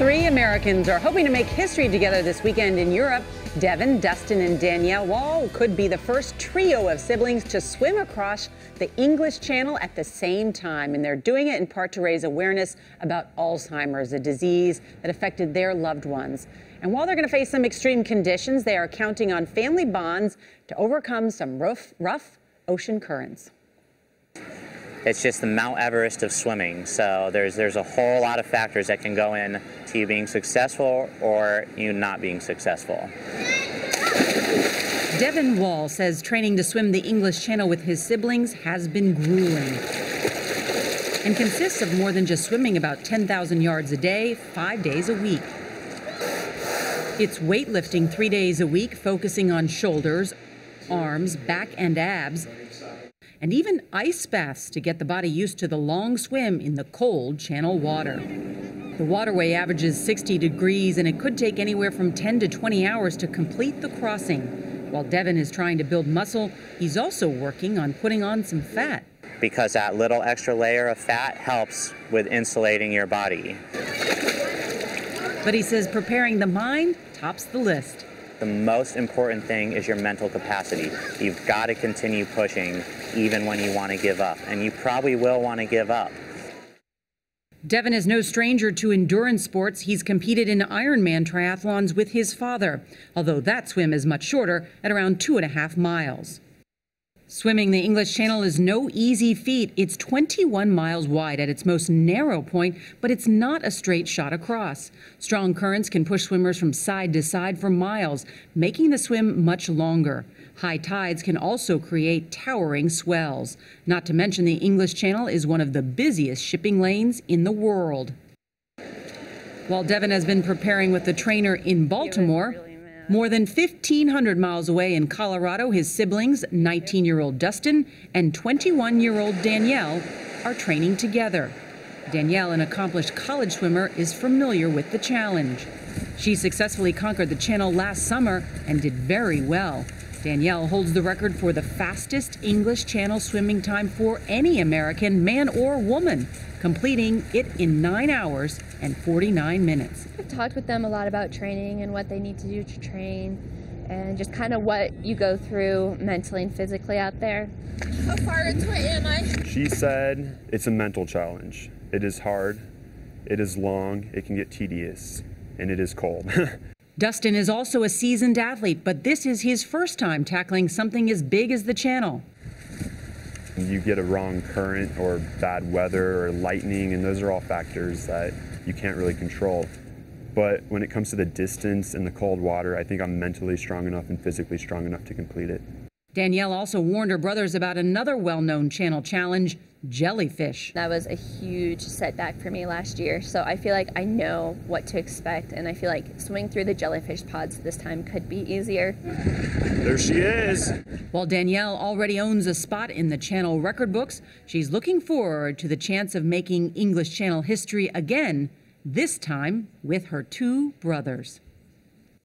Three Americans are hoping to make history together this weekend in Europe. Devin, Dustin, and Danielle Wahl could be the first trio of siblings to swim across the English Channel at the same time. And they're doing it in part to raise awareness about Alzheimer's, a disease that affected their loved ones. And while they're going to face some extreme conditions, they are counting on family bonds to overcome some rough ocean currents. It's just the Mount Everest of swimming. So there's a whole lot of factors that can go in to you being successful or you not being successful. Devin Wahl says training to swim the English Channel with his siblings has been grueling and consists of more than just swimming about 10,000 yards a day, 5 days a week. It's weightlifting 3 days a week, focusing on shoulders, arms, back, and abs, and even ice baths to get the body used to the long swim in the cold channel water. The waterway averages 60 degrees, and it could take anywhere from 10 to 20 hours to complete the crossing. While Devin is trying to build muscle, he's also working on putting on some fat. Because that little extra layer of fat helps with insulating your body. But he says preparing the mind tops the list. The most important thing is your mental capacity. You've got to continue pushing even when you want to give up, and you probably will want to give up. Devin is no stranger to endurance sports. He's competed in Ironman triathlons with his father, although that swim is much shorter at around 2.5 miles. Swimming the English Channel is no easy feat. It's 21 miles wide at its most narrow point, but it's not a straight shot across. Strong currents can push swimmers from side to side for miles, making the swim much longer. High tides can also create towering swells. Not to mention the English Channel is one of the busiest shipping lanes in the world. While Devin has been preparing with the trainer in Baltimore, more than 1,500 miles away in Colorado, his siblings, 19-year-old Dustin and 21-year-old Danielle, are training together. Danielle, an accomplished college swimmer, is familiar with the challenge. She successfully conquered the channel last summer and did very well. Danielle holds the record for the fastest English Channel swimming time for any American, man or woman, completing it in 9 hours and 49 minutes. I've talked with them a lot about training and what they need to do to train and just kind of what you go through mentally and physically out there. How far into it am I? She said it's a mental challenge. It is hard, it is long, it can get tedious, and it is cold. Dustin is also a seasoned athlete, but this is his first time tackling something as big as the channel. You get a wrong current or bad weather or lightning, and those are all factors that you can't really control. But when it comes to the distance and the cold water, I think I'm mentally strong enough and physically strong enough to complete it. Danielle also warned her brothers about another well-known channel challenge, jellyfish. That was a huge setback for me last year, so I feel like I know what to expect, and I feel like swimming through the jellyfish pods this time could be easier. There she is. While Danielle already owns a spot in the channel record books, she's looking forward to the chance of making English Channel history again, this time with her two brothers.